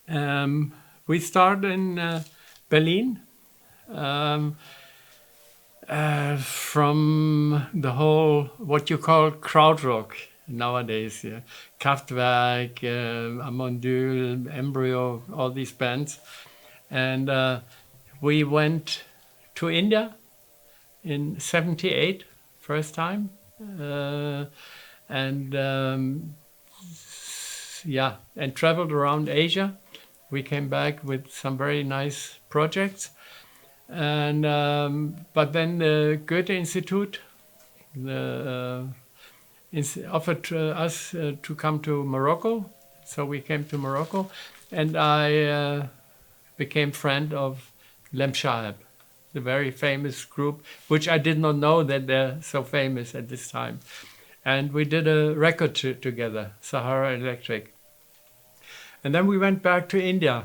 We start in Berlin, from the whole, what you call krautrock nowadays, yeah. Kraftwerk, Amondyl, Embryo, all these bands. And we went to India in 78, first time. And traveled around Asia. We came back with some very nice projects. And but then the Goethe Institute offered us to come to Morocco. So we came to Morocco, and I became friend of Lem Shahab, the very famous group, which I did not know that they're so famous at this time. And we did a record together, Sahara Electric. And then we went back to India,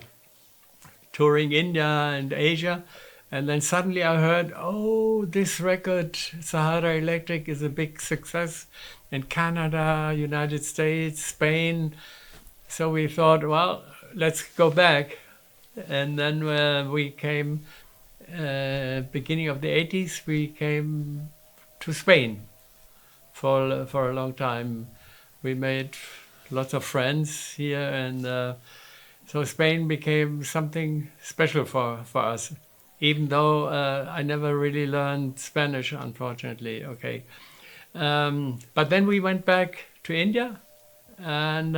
touring India and Asia. And then suddenly I heard, oh, this record, Sahara Electric, is a big success in Canada, United States, Spain. So we thought, well, let's go back. And then we came, beginning of the 80s, we came to Spain for a long time. We made lots of friends here, and so Spain became something special for us, even though I never really learned Spanish, unfortunately. Okay, but then we went back to India, and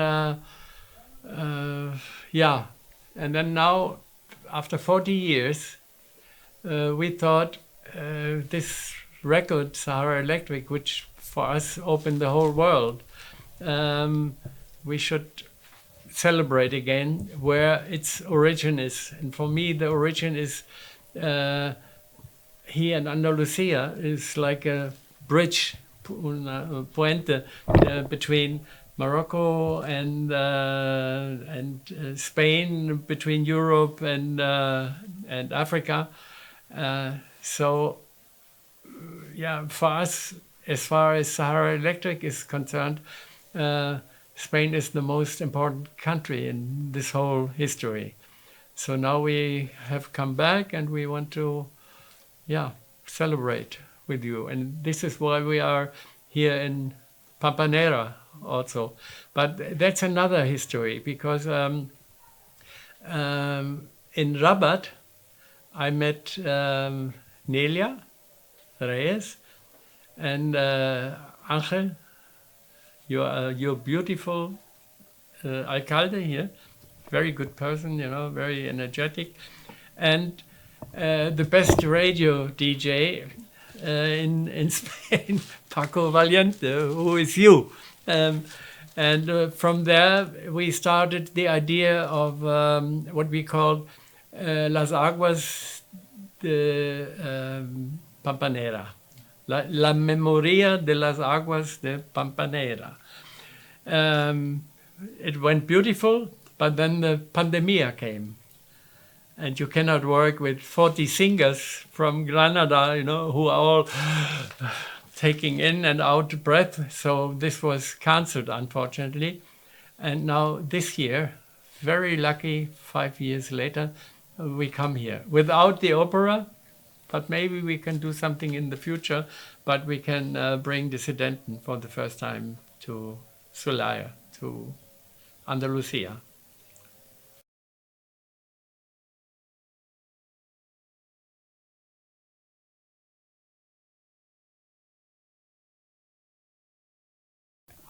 and then now, after 40 years, we thought this record, Sahara Electric, which for us opened the whole world, we should celebrate again where its origin is. And for me, the origin is here in Andalusia, is like a bridge, una puente, between Morocco and Spain, between Europe and Africa. So, for us, as far as Sahara Electric is concerned, Spain is the most important country in this whole history. So now we have come back and we want to, celebrate with you. And this is why we are here in Pampaneira also. But that's another history, because in Rabat, I met Nelia Reyes and Angel, your beautiful alcalde here, very good person, very energetic, and the best radio DJ in Spain, Paco Valiente, who is you. And from there, we started the idea of what we call Las Aguas de Pampaneira. La memoria de las aguas de Pampaneira. It went beautiful, but then the pandemia came. And you cannot work with 40 singers from Granada, who are all taking in and out breath. So this was cancelled, unfortunately. And now this year, very lucky, 5 years later, we come here without the opera. But maybe we can do something in the future, but we can bring Dissidenten for the first time to Sulayr, to Andalusia.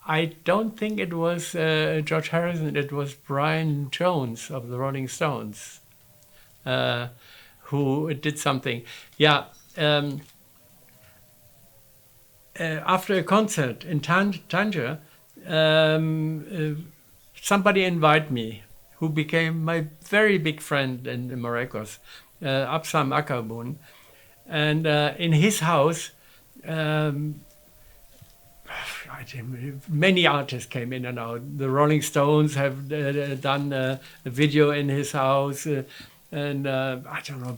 I don't think it was George Harrison, it was Brian Jones of the Rolling Stones. Who did something. After a concert in Tanger, somebody invited me, who became my very big friend in Marruecos, Absam Akabun. And in his house, many artists came in and out. The Rolling Stones have done a video in his house. And I don't know,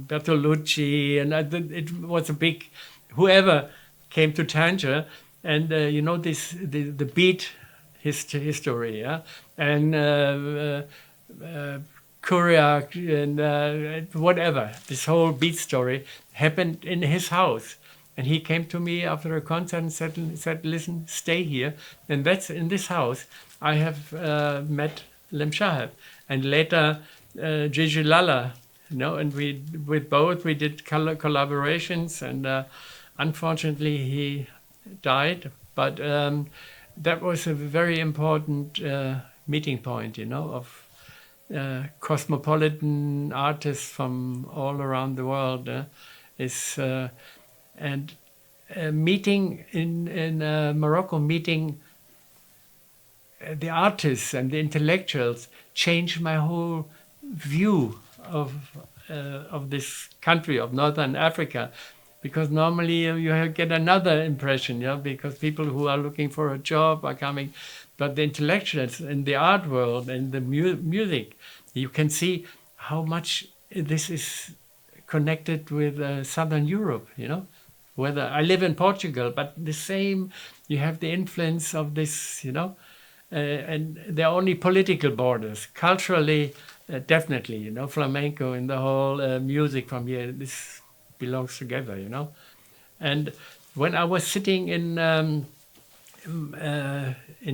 Bertolucci, and it was a big, whoever came to Tanger, and the beat history, yeah, and Kuriak and whatever. This whole beat story happened in his house. And he came to me after a concert and said, listen, stay here. And that's in this house I have met Lem Shahab. And later Gigi Lala, and with both we did collaborations, and unfortunately he died. But that was a very important meeting point, of cosmopolitan artists from all around the world. And meeting in Morocco, meeting the artists and the intellectuals changed my whole view of this country, of Northern Africa, because normally you get another impression, because people who are looking for a job are coming, but the intellectuals in the art world and the music, you can see how much this is connected with Southern Europe, Whether I live in Portugal, but the same, you have the influence of this, and there are only political borders. Culturally, definitely, flamenco and the whole music from here, this belongs together, And when I was sitting in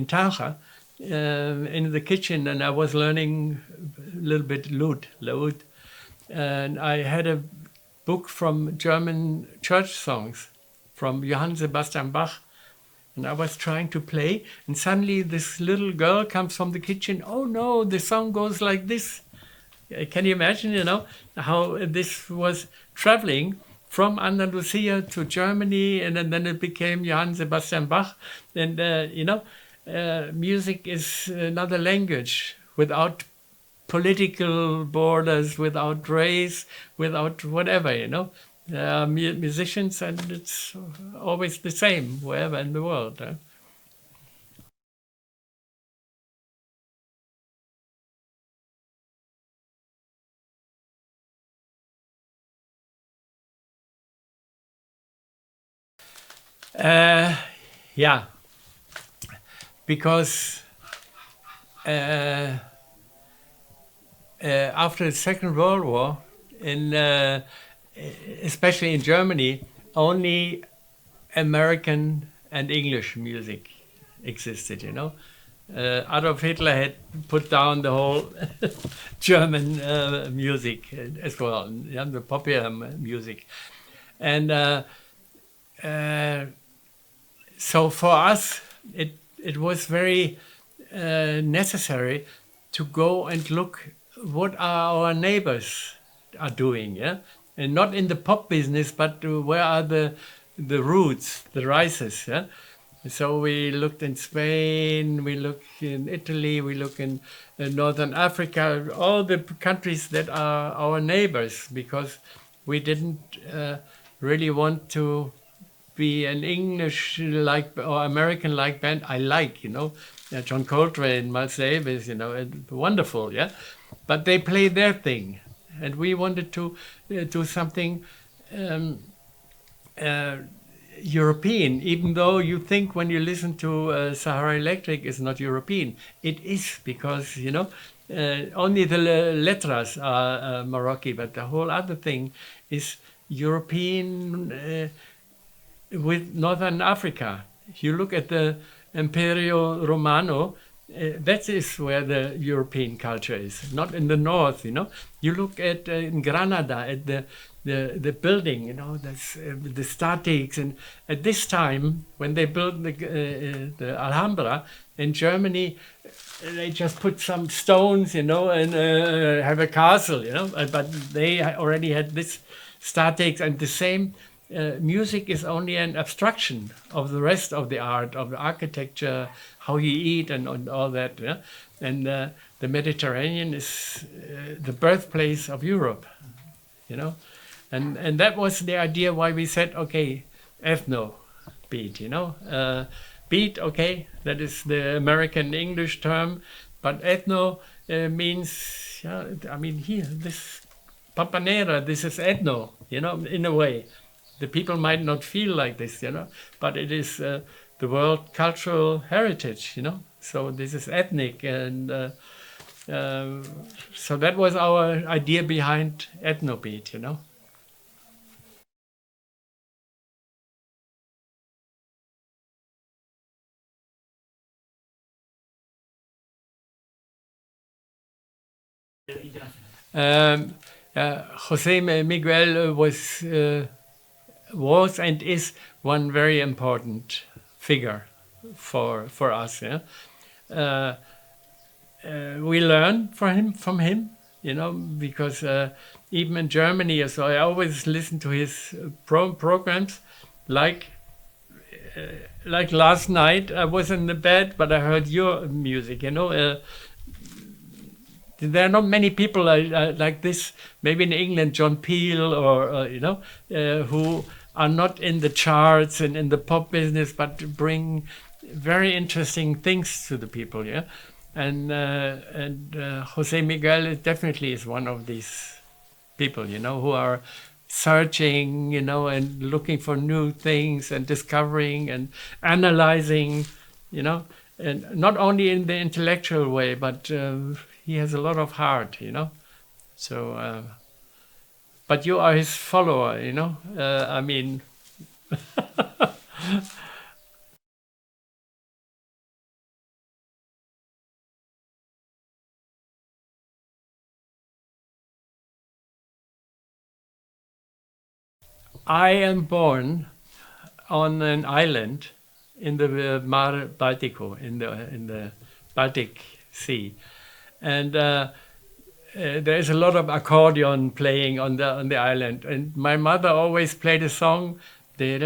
Tanja, in the kitchen, and I was learning a little bit laud, and I had a book from German church songs from Johann Sebastian Bach, and I was trying to play, and suddenly this little girl comes from the kitchen. Oh no, the song goes like this. Can you imagine, how this was traveling from Andalusia to Germany, and then it became Johann Sebastian Bach. And music is another language without political borders, without race, without whatever, musicians, and it's always the same wherever in the world. Yeah, because after the Second World War, especially in Germany, only American and English music existed, Adolf Hitler had put down the whole German music as well, the popular music. And so for us, it was very necessary to go and look what our neighbors are doing, and not in the pop business, but where are the roots, the rises, So we looked in Spain, we look in Italy, we look in Northern Africa, all the countries that are our neighbors, because we didn't really want to be an English-like or American-like band. I like, John Coltrane, Miles Davis, wonderful, But they play their thing, and we wanted to do something European, even though you think when you listen to Sahara Electric it's not European. It is, because, only the letras are Moroccan, but the whole other thing is European with Northern Africa. You look at the Imperio Romano, that is where the European culture is, not in the north, You look at in Granada, at the building, that's the statics. And at this time, when they built the Alhambra in Germany, they just put some stones, and have a castle, But they already had this statics, and the same. Music is only an abstraction of the rest of the art, of the architecture, how you eat, and all that. And the Mediterranean is the birthplace of Europe, And that was the idea why we said, okay, ethno beat, beat, okay, that is the American English term, but ethno means, here, this Pampaneira, this is ethno, in a way. The people might not feel like this, but it is the world cultural heritage, you know. So this is ethnic, and so that was our idea behind Ethnobeat, you know. Jose Miguel was and is one very important figure for us. Yeah? We learn from him, you know, because even in Germany, so I always listen to his programs. Like last night, I was in the bed, but I heard your music. You know, there are not many people like this. Maybe in England, John Peel, or you know, who are not in the charts and in the pop business, but bring very interesting things to the people. Yeah. And Jose Miguel definitely is one of these people, you know, who are searching, you know, and looking for new things and discovering and analyzing, you know, and not only in the intellectual way, but he has a lot of heart, you know. So, but you are his follower, you know. I mean. I am born on an island in the Mar Baltico, in the Baltic Sea, and there is a lot of accordion playing on the island. And my mother always played a song. That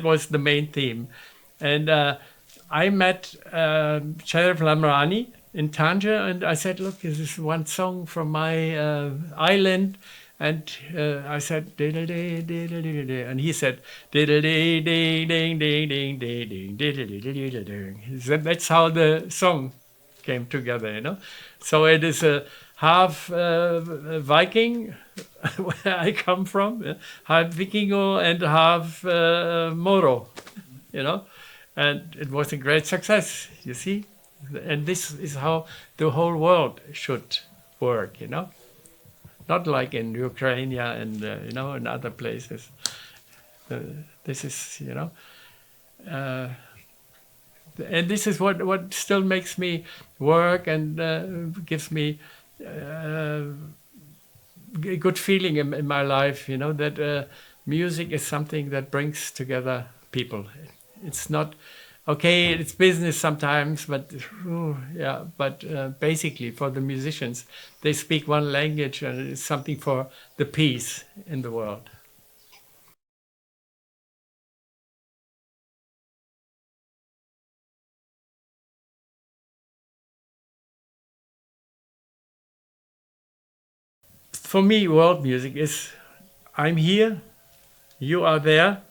was the main theme, and I met Sheriff Lamrani in Tanger, and I said, look, this is one song from my island. And I said, and he said, that's how the song came together, you know. So it is a half Viking, where I come from, half Vikingo and half Moro, you know. And it was a great success, you see. And this is how the whole world should work, you know. Not like in Ukraine and, you know, in other places. This is, you know, and this is what still makes me work and gives me a good feeling in my life, you know, that music is something that brings together people. It's not, okay, it's business sometimes, but yeah, but basically for the musicians, they speak one language, and it's something for the peace in the world. For me, world music is, I'm here, you are there,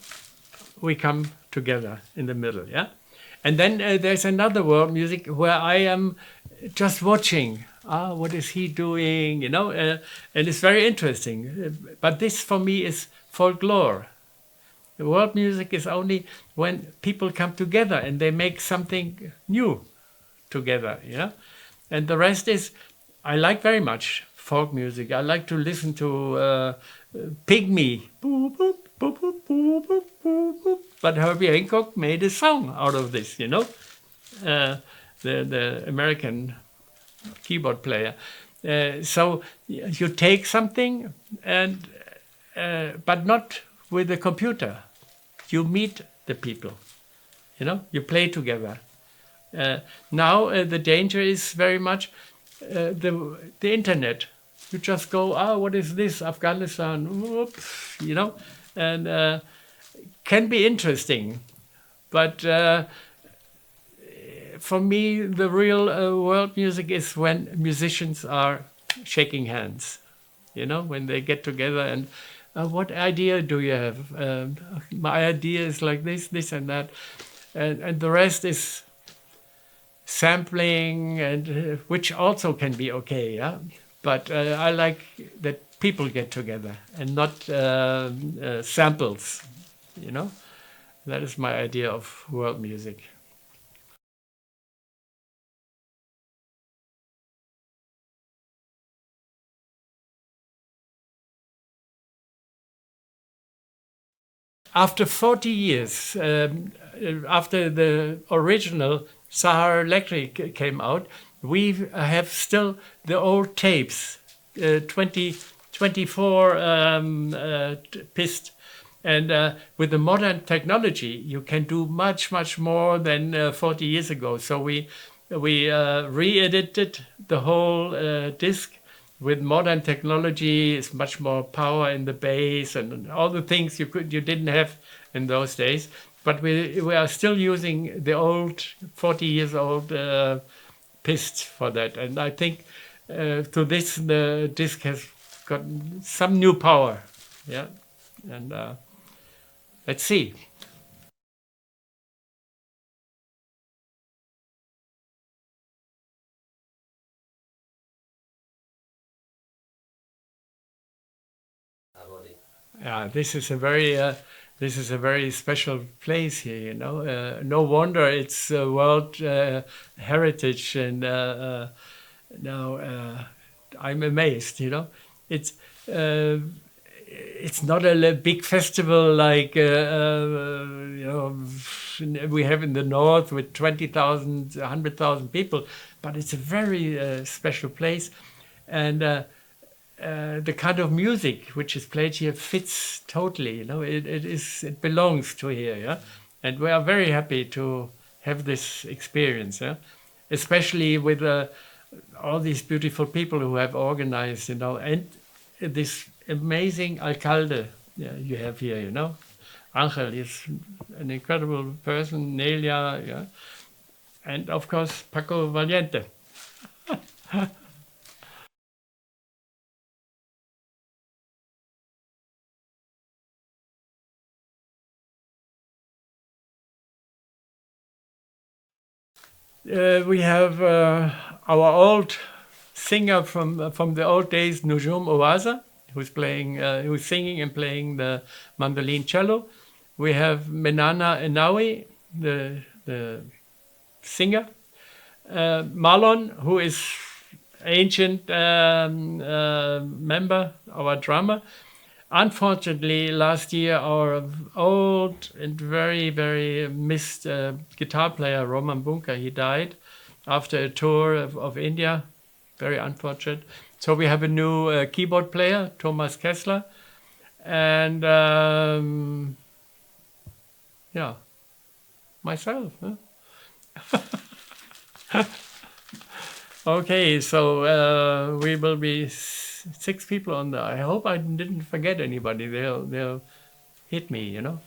we come together in the middle, yeah? And then there's another world music where I am just watching. What is he doing? You know, and it's very interesting. But this for me is folklore. The world music is only when people come together and they make something new together. Yeah, and the rest is, I like very much folk music. I like to listen to Pygmy. But Herbie Hancock made a song out of this, you know, the American keyboard player. So you take something, and but not with a computer. You meet the people, you know, you play together. Now the danger is very much the internet. You just go, what is this? Afghanistan, whoops, you know, and can be interesting, but for me, the real world music is when musicians are shaking hands, you know, when they get together and what idea do you have? My idea is like this and that, and the rest is sampling, and which also can be okay, yeah. But I like that people get together and not samples, you know. That is my idea of world music. After 40 years, after the original Sahara Electric came out, we have still the old tapes, 24 pist. And with the modern technology, you can do much, much more than 40 years ago. So we re-edited the whole disc. With modern technology, it's much more power in the bass and all the things you didn't have in those days. But we are still using the old 40 years old pist for that. And I think to this the disc has got some new power. Yeah, and let's see. Yeah, this is a very special place here. You know, no wonder it's World Heritage, and now I'm amazed. You know, it's not a big festival like you know we have in the north with 20,000, 100,000 people, but it's a very special place, and. The kind of music which is played here fits totally. You know, it belongs to here. Yeah, and we are very happy to have this experience. Yeah, especially with all these beautiful people who have organized. You know, and this amazing alcalde you have here. You know, Angel is an incredible person. Nelia, yeah, and of course Paco Valiente. We have our old singer from the old days, Nujum Owaza, who's singing and playing the mandolin cello. We have Menana Enawi, the singer. Marlon, who is ancient member, our drummer. Unfortunately, last year, our old and very, very missed guitar player, Roman Bunker, he died after a tour of India. Very unfortunate. So we have a new keyboard player, Thomas Kessler. And yeah, myself. Huh? Okay, so we will be 6 people on there. I hope I didn't forget anybody. They'll hit me, you know.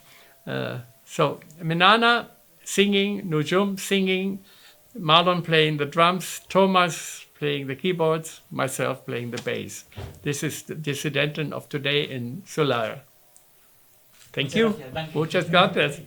So Menana singing, Nujum singing, Marlon playing the drums, Thomas playing the keyboards, myself playing the bass. This is the Dissidenten of today in Sulayr. Thank you. Muchas gracias.